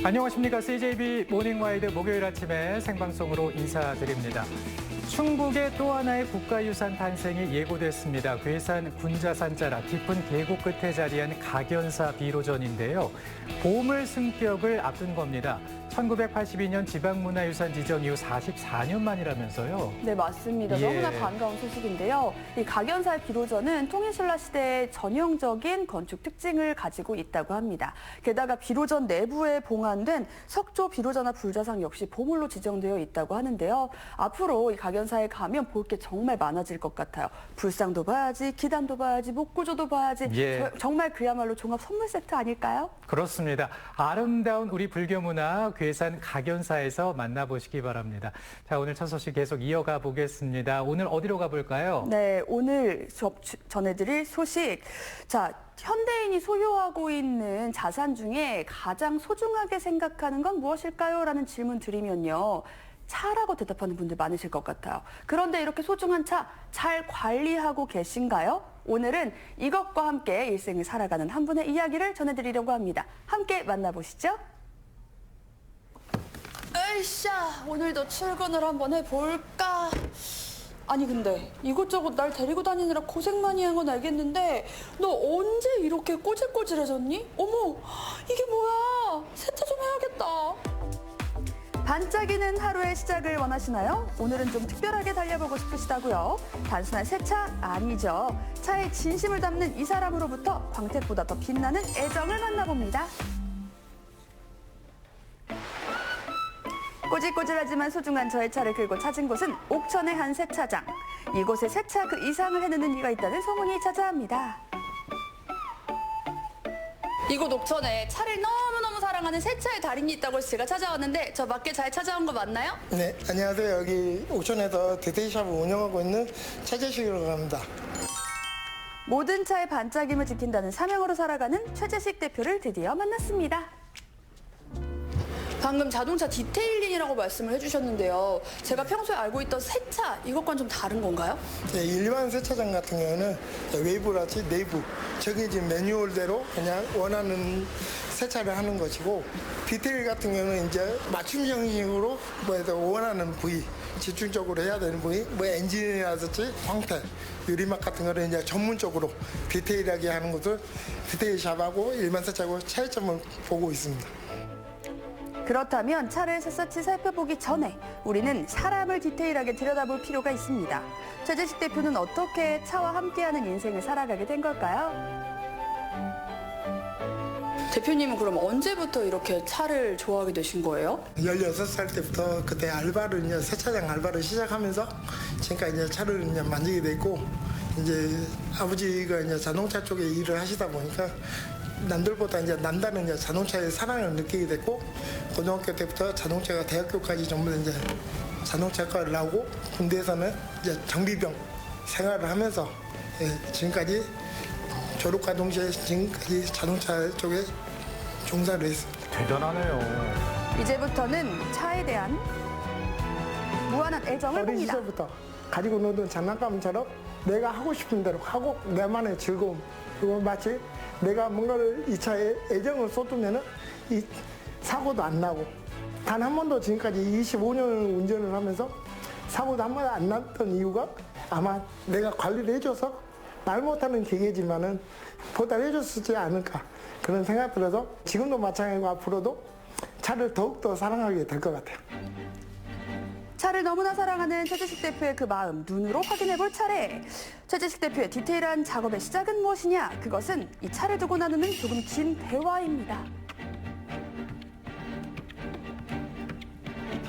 안녕하십니까. CJB 모닝와이드 목요일 아침에 생방송으로 인사드립니다. 충북의 또 하나의 국가유산 탄생이 예고됐습니다. 괴산 군자산 자락 깊은 계곡 끝에 자리한 각연사 비로전인데요. 보물 승격을 앞둔 겁니다. 1982년 지방문화유산 지정 이후 44년 만이라면서요. 네, 맞습니다. 너무나 반가운 소식인데요. 이 각연사 비로전은 통일신라 시대의 전형적인 건축 특징을 가지고 있다고 합니다. 게다가 비로전 내부에 봉안된 석조 비로자나 불자상 역시 보물로 지정되어 있다고 하는데요. 앞으로 이 각연사에 가면 볼 게 정말 많아질 것 같아요. 불상도 봐야지, 기단도 봐야지, 목구조도 봐야지. 정말 그야말로 종합 선물 세트 아닐까요? 그렇습니다. 아름다운 우리 불교 문화 괴산 각연사에서 만나보시기 바랍니다. 자, 오늘 첫 소식 계속 이어가 보겠습니다. 오늘 어디로 가볼까요? 네, 오늘 전해드릴 소식. 자, 현대인이 소유하고 있는 자산 중에 가장 소중하게 생각하는 건 무엇일까요? 라는 질문 드리면요. 차라고 대답하는 분들 많으실 것 같아요. 그런데 이렇게 소중한 차 잘 관리하고 계신가요? 오늘은 이것과 함께 일생을 살아가는 한 분의 이야기를 전해드리려고 합니다. 함께 만나보시죠. 으쌰, 오늘도 출근을 한번 해볼까? 아니 근데 이것저것 날 데리고 다니느라 고생 많이 한 건 알겠는데 너 언제 이렇게 꼬질꼬질해졌니? 어머, 이게 뭐야? 세차 좀 해야겠다. 반짝이는 하루의 시작을 원하시나요? 오늘은 좀 특별하게 달려보고 싶으시다고요? 단순한 세차 아니죠. 차에 진심을 담는 이 사람으로부터 광택보다 더 빛나는 애정을 만나봅니다. 꼬질꼬질하지만 소중한 저의 차를 끌고 찾은 곳은 옥천의 한 세차장. 이곳에 세차 그 이상을 해내는 이가 있다는 소문이 자자합니다. 이곳 옥천에 차를 너무너무 사랑하는 세차의 달인이 있다고 해서 제가 찾아왔는데 저 맞게 잘 찾아온 거 맞나요? 네, 안녕하세요. 여기 옥천에서 디테일샵을 운영하고 있는 최재식이라고 합니다. 모든 차의 반짝임을 지킨다는 사명으로 살아가는 최재식 대표를 드디어 만났습니다. 방금 자동차 디테일링이라고 말씀을 해주셨는데요. 제가 평소에 알고 있던 세차, 이것과는 좀 다른 건가요? 네, 일반 세차장 같은 경우는 외부라든지 내부 정해진 매뉴얼대로 그냥 원하는 세차를 하는 것이고, 디테일 같은 경우는 이제 맞춤 형식으로 원하는 부위, 집중적으로 해야 되는 부위, 뭐 엔진이라든지 광택, 유리막 같은 거를 이제 전문적으로 디테일하게 하는 것을 디테일샵하고 일반 세차하고 차이점을 보고 있습니다. 그렇다면 차를 샅샅이 살펴보기 전에 우리는 사람을 디테일하게 들여다볼 필요가 있습니다. 최재식 대표는 어떻게 차와 함께하는 인생을 살아가게 된 걸까요? 대표님은 그럼 언제부터 이렇게 차를 좋아하게 되신 거예요? 16살 때부터 그때 알바를 이제 세차장 알바를 시작하면서 지금까지 이제 차를 이제 만지게 됐고, 이제 아버지가 이제 자동차 쪽에 일을 하시다 보니까 남들보다 이제 남다른 이제 자동차의 사랑을 느끼게 됐고, 고등학교 때부터 자동차가 대학교까지 전부 이제 자동차과를 나오고, 군대에서는 이제 정비병 생활을 하면서 지금까지 졸업과 동시에 지금까지 자동차 쪽에 종사를 했습니다. 대단하네요. 이제부터는 차에 대한 무한한 애정을 어린 봅니다. 시절부터 가지고 노던 장난감처럼 내가 하고 싶은 대로 하고 내만의 즐거움, 그리고 마치 내가 뭔가를 이 차에 애정을 쏟으면은 이 사고도 안 나고, 단 한 번도 지금까지 25년을 운전을 하면서 사고도 한 번도 안 났던 이유가 아마 내가 관리를 해줘서 말 못하는 기계지만은 보답해줬지 않을까, 그런 생각 들어서 지금도 마찬가지고 앞으로도 차를 더욱더 사랑하게 될 것 같아요. 차를 너무나 사랑하는 최재식 대표의 그 마음 눈으로 확인해볼 차례. 최재식 대표의 디테일한 작업의 시작은 무엇이냐? 그것은 이 차를 두고 나누는 조금 긴 대화입니다.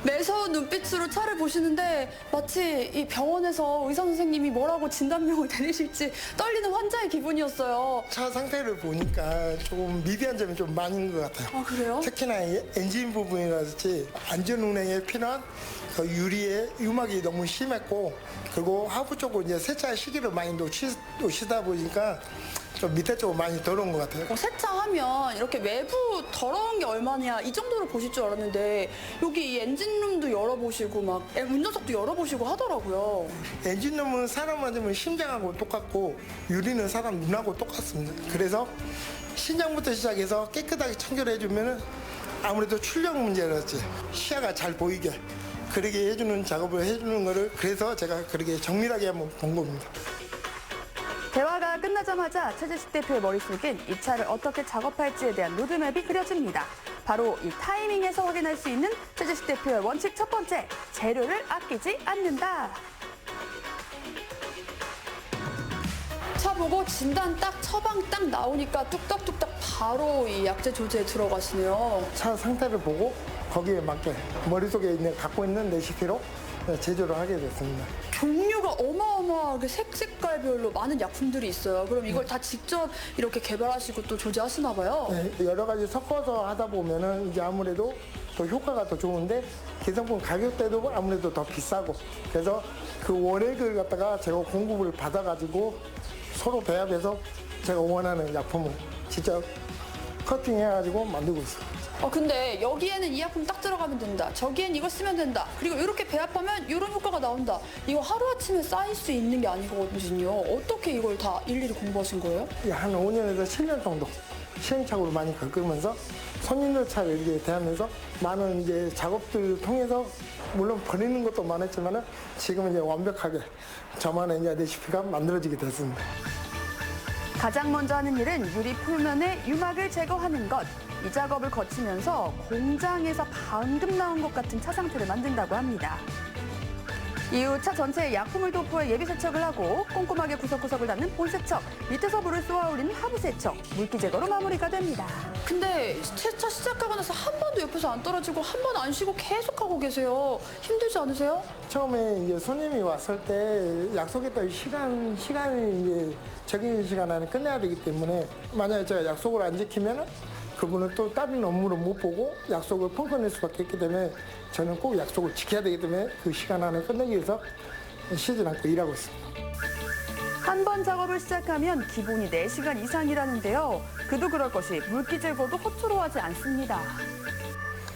매서운 눈빛으로 차를 보시는데 마치 이 병원에서 의사 선생님이 뭐라고 진단명을 내리실지 떨리는 환자의 기분이었어요. 차 상태를 보니까 조금 미비한 점이 좀 많은 것 같아요. 아, 그래요? 특히나 이 엔진 부분이라든지 안전운행에 필요한 그 유리의 유막이 너무 심했고, 그리고 하부 쪽으로 이제 세차 시기를 많이 놓치다 보니까 좀 밑에 쪽으로 많이 더러운 것 같아요. 세차하면 이렇게 외부 더러운 게 얼마냐 이 정도로 보실 줄 알았는데 여기 이 엔진룸도 열어보시고 막 운전석도 열어보시고 하더라고요. 엔진룸은 사람 맞으면 심장하고 똑같고 유리는 사람 눈하고 똑같습니다. 그래서 신장부터 시작해서 깨끗하게 청결해주면 아무래도 출력 문제였지. 시야가 잘 보이게 그렇게 해주는 작업을 해주는 거를 그래서 제가 그렇게 정밀하게 한번 본 겁니다. 대화가 끝나자마자 최재식 대표의 머릿속엔 이 차를 어떻게 작업할지에 대한 로드맵이 그려집니다. 바로 이 타이밍에서 확인할 수 있는 최재식 대표의 원칙 첫 번째, 재료를 아끼지 않는다. 차 보고 진단 딱 처방 딱 나오니까 뚝딱뚝딱 바로 이 약재 조제에 들어가시네요. 차 상태를 보고 거기에 맞게 머릿속에 있는 갖고 있는 레시피로 제조를 하게 됐습니다. 종류가 어마어마하게 색깔별로 많은 약품들이 있어요. 그럼 이걸 다 직접 이렇게 개발하시고 또 조제하시나 봐요? 네, 여러 가지 섞어서 하다 보면은 이제 아무래도 더 효과가 더 좋은데 기성품 가격대도 아무래도 더 비싸고 그래서 그 원액을 갖다가 제가 공급을 받아가지고 서로 배합해서 제가 원하는 약품을 직접 커팅해가지고 만들고 있어요. 근데 여기에는 이 약품 딱 들어가면 된다. 저기엔 이거 쓰면 된다. 그리고 이렇게 배합하면 이런 효과가 나온다. 이거 하루아침에 쌓일 수 있는 게 아니거든요. 어떻게 이걸 다 일일이 공부하신 거예요? 한 5년에서 7년 정도 시행착오를 많이 겪으면서 손님들 차를 이렇게 대하면서 많은 이제 작업들을 통해서 물론 버리는 것도 많았지만은 지금은 이제 완벽하게 저만의 이제 레시피가 만들어지게 됐습니다. 가장 먼저 하는 일은 유리 표면의 유막을 제거하는 것. 이 작업을 거치면서 공장에서 방금 나온 것 같은 차 상태를 만든다고 합니다. 이후 차 전체에 약품을 도포해 예비 세척을 하고 꼼꼼하게 구석구석을 닦는 본세척, 밑에서 물을 쏘아 올리는 하부 세척, 물기 제거로 마무리가 됩니다. 근데 세차 시작하고 나서 한 번도 옆에서 안 떨어지고 한 번 안 쉬고 계속 하고 계세요. 힘들지 않으세요? 처음에 이제 손님이 왔을 때 약속했던 시간이 이제 적인 시간 안에 끝내야 되기 때문에 만약에 제가 약속을 안 지키면 그분은 또 다른 업무를 못 보고 약속을 펑크낼 수밖에 없기 때문에 저는 꼭 약속을 지켜야 되기 때문에 그 시간 안에 끝내기 위해서 쉬지 않고 일하고 있습니다. 한 번 작업을 시작하면 기본이 4시간 이상이라는데요. 그도 그럴 것이 물기 제거도 허투루하지 않습니다.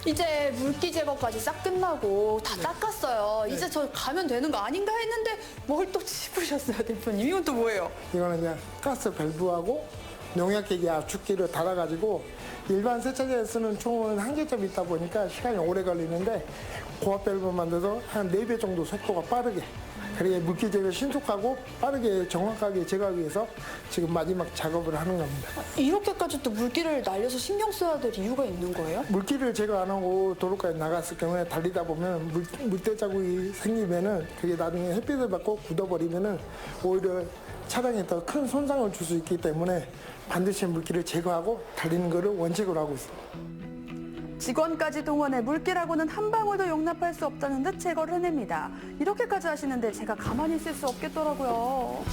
이제 물기 제거까지 싹 끝나고 다 닦았어요. 이제 저 가면 되는 거 아닌가 했는데 뭘 또 짚으셨어요, 대표님. 이건 또 뭐예요? 이거는 그냥 가스 밸브하고 농약계기 압축기를 달아가지고 일반 세차제에 쓰는 총은 한계점이 있다 보니까 시간이 오래 걸리는데 고압 밸브 만들어서 한 4배 정도 속도가 빠르게 그렇게 물기 제거를 신속하고 빠르게 정확하게 제거하기 위해서 지금 마지막 작업을 하는 겁니다. 이렇게까지 또 물기를 날려서 신경 써야 될 이유가 있는 거예요? 물기를 제거 안 하고 도로까지 나갔을 경우에 달리다 보면 물때 자국이 생기면은 그게 나중에 햇빛을 받고 굳어버리면은 오히려 차량에 더 큰 손상을 줄 수 있기 때문에 반드시 물기를 제거하고 달리는 것을 원칙으로 하고 있습니다. 직원까지 동원해 물기라고는 한 방울도 용납할 수 없다는 듯 제거를 해냅니다. 이렇게까지 하시는데 제가 가만히 있을 수 없겠더라고요.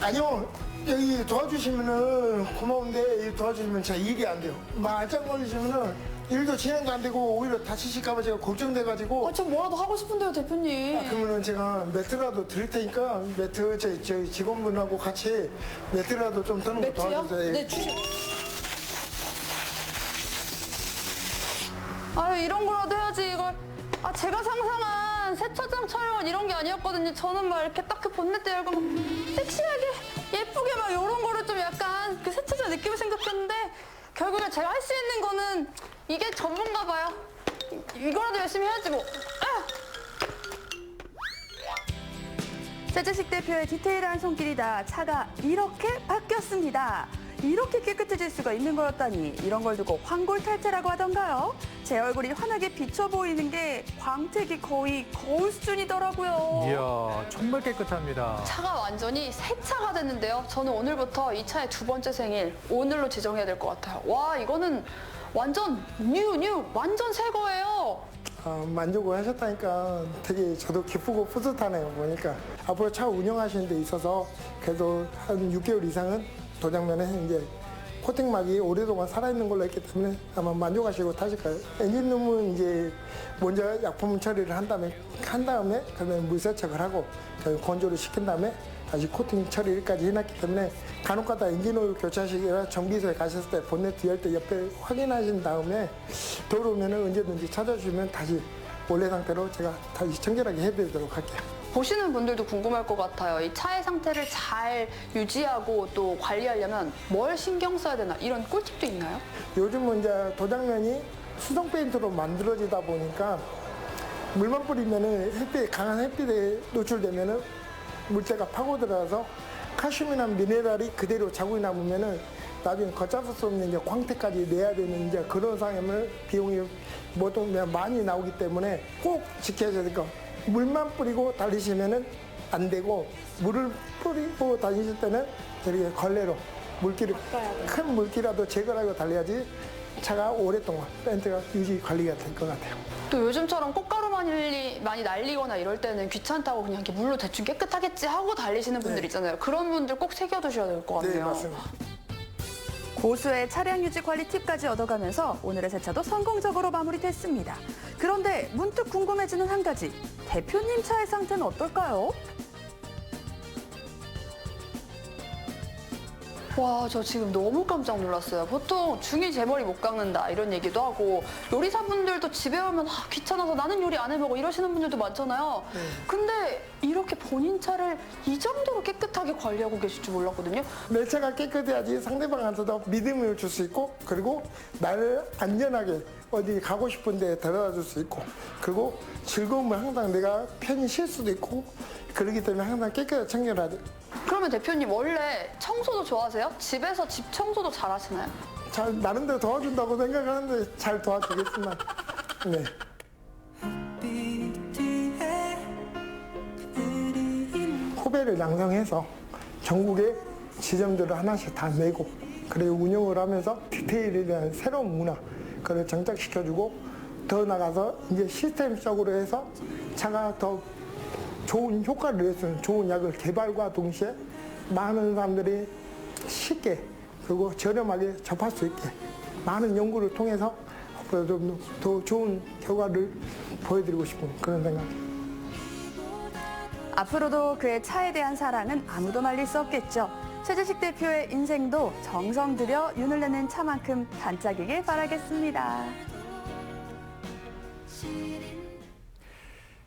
아니요, 여기 도와주시면은 고마운데 도와주시면 제가 일이 안 돼요. 막 알짱 걸리시면은 일도 진행도 안 되고 오히려 다치실까봐 제가 걱정돼가지고. 저 뭐라도 하고 싶은데요, 대표님. 그러면은 제가 매트라도 드릴 테니까 매트 저희 직원분하고 같이 매트라도 좀 뜨는 거 매트요? 도와주세요. 네, 아유, 이런 거라도 해야지, 이걸. 제가 상상한 세차장 촬영은 이런 게 아니었거든요. 저는 막 이렇게 딱 그 본네트 열고 막 섹시하게 예쁘게 막 이런 거를 좀 약간 그 세차장 느낌을 생각했는데 결국에 제가 할 수 있는 거는 이게 전문가 봐요. 이거라도 열심히 해야지 뭐. 최재식 대표의 디테일한 손길이다. 차가 이렇게 바뀌었습니다. 이렇게 깨끗해질 수가 있는 거였다니 이런 걸 두고 황골탈태라고 하던가요? 제 얼굴이 환하게 비쳐 보이는 게 광택이 거의 거울 수준이더라고요. 이야, 정말 깨끗합니다. 차가 완전히 새 차가 됐는데요. 저는 오늘부터 이 차의 2번째 생일 오늘로 지정해야 될 것 같아요. 와, 이거는 완전 뉴 완전 새 거예요. 만족을 하셨다니까 되게 저도 기쁘고 뿌듯하네요. 보니까 앞으로 차 운영하시는 데 있어서 그래도 한 6개월 이상은 도장면에 이제 코팅막이 오랫동안 살아있는 걸로 했기 때문에 아마 만족하시고 타실 거예요. 엔진룸은 이제 먼저 약품 처리를 한 다음에 그다음에 물 세척을 하고 건조를 시킨 다음에 다시 코팅 처리까지 해놨기 때문에 간혹가다 엔진오일 교체하시거나 정비소에 가셨을 때 본네트 열 때 옆에 확인하신 다음에 더러우면 언제든지 찾아주시면 다시 원래 상태로 제가 다시 청결하게 해드리도록 할게요. 보시는 분들도 궁금할 것 같아요. 이 차의 상태를 잘 유지하고 또 관리하려면 뭘 신경 써야 되나 이런 꿀팁도 있나요? 요즘은 이제 도장면이 수성 페인트로 만들어지다 보니까 물만 뿌리면은 강한 햇빛에 노출되면은 물때가 파고 들어가서 칼슘이나 미네랄이 그대로 자국이 남으면은 나중에 걷잡을 수 없는 이제 광택까지 내야 되는 이제 그런 상황을 비용이 보통 많이 나오기 때문에 꼭 지켜야 될 거. 물만 뿌리고 달리시면은 안 되고 물을 뿌리고 다니실 때는 이렇게 걸레로 물기를 큰 물기라도 제거하고 달려야지 차가 오랫동안 페인트가 유지 관리가 될 것 같아요. 또 요즘처럼 꽃가루 많이 날리거나 이럴 때는 귀찮다고 그냥 이렇게 물로 대충 깨끗하겠지 하고 달리시는 분들 네. 있잖아요. 그런 분들 꼭 새겨두셔야 될 것 같네요. 네, 맞습니다. 고수의 차량 유지 관리 팁까지 얻어가면서 오늘의 세차도 성공적으로 마무리됐습니다. 그런데 문득 궁금해지는 한 가지. 대표님 차의 상태는 어떨까요? 와, 저 지금 너무 깜짝 놀랐어요. 보통 중이 제 머리 못 깎는다 이런 얘기도 하고 요리사분들도 집에 오면 귀찮아서 나는 요리 안 해먹어 이러시는 분들도 많잖아요. 근데 이렇게 본인 차를 이 정도로 깨끗하게 관리하고 계실 줄 몰랐거든요. 내 차가 깨끗해야지 상대방한테도 믿음을 줄 수 있고 그리고 나를 안전하게 어디 가고 싶은 데 데려다 줄 수 있고 그리고 즐거움을 항상 내가 편히 쉴 수도 있고 그렇기 때문에 항상 깨끗하게 챙겨야 돼. 그러면 대표님 원래 청소도 좋아하세요? 집에서 집 청소도 잘 하시나요? 잘 나름대로 도와준다고 생각하는데 잘 도와주겠지만 네. 후배를 양성해서 전국에 지점들을 하나씩 다 내고 그리고 운영을 하면서 디테일에 대한 새로운 문화 그걸 정착시켜주고 더 나가서 이제 시스템적으로 해서 차가 더 좋은 효과를 낼 수 있는 좋은 약을 개발과 동시에 많은 사람들이 쉽게 그리고 저렴하게 접할 수 있게 많은 연구를 통해서 앞으로 좀 더 좋은 결과를 보여드리고 싶은 그런 생각입니다. 앞으로도 그의 차에 대한 사랑은 아무도 말릴 수 없겠죠. 최재식 대표의 인생도 정성 들여 윤을 내는 차만큼 반짝이길 바라겠습니다.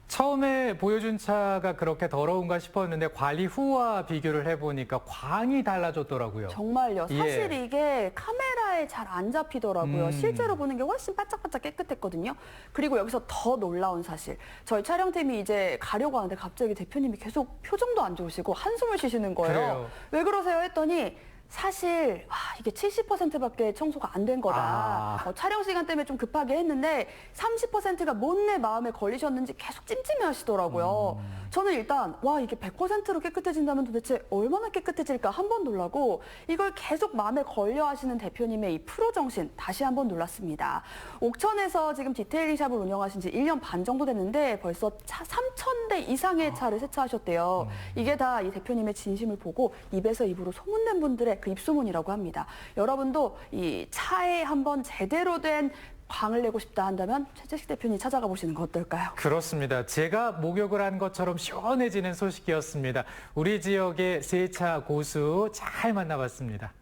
처음에 보여준 차가 그렇게 더러운가 싶었는데 관리 후와 비교를 해보니까 광이 달라졌더라고요. 정말요. 예. 사실 이게 카메라에 잘 안 잡히더라고요. 실제로 보는 게 훨씬 바짝바짝 깨끗했거든요. 그리고 여기서 더 놀라운 사실. 저희 촬영팀이 이제 가려고 하는데 갑자기 대표님이 계속 표정도 안 좋으시고 한숨을 쉬시는 거예요. 그래요. 왜 그러세요 했더니 사실 이게 70%밖에 청소가 안 된 거다. 촬영 시간 때문에 좀 급하게 했는데 30%가 못내 마음에 걸리셨는지 계속 찜찜해 하시더라고요. 저는 일단 이게 100%로 깨끗해진다면 도대체 얼마나 깨끗해질까 한 번 놀라고 이걸 계속 마음에 걸려 하시는 대표님의 이 프로 정신 다시 한 번 놀랐습니다. 옥천에서 지금 디테일링 샵을 운영하신 지 1년 반 정도 됐는데 벌써 차 3,000대 이상의 차를 세차하셨대요. 이게 다 이 대표님의 진심을 보고 입에서 입으로 소문낸 분들의 그 입소문이라고 합니다. 여러분도 이 차에 한번 제대로 된 광을 내고 싶다 한다면 최재식 대표님 찾아가 보시는 거 어떨까요? 그렇습니다. 제가 목욕을 한 것처럼 시원해지는 소식이었습니다. 우리 지역의 세차 고수 잘 만나봤습니다.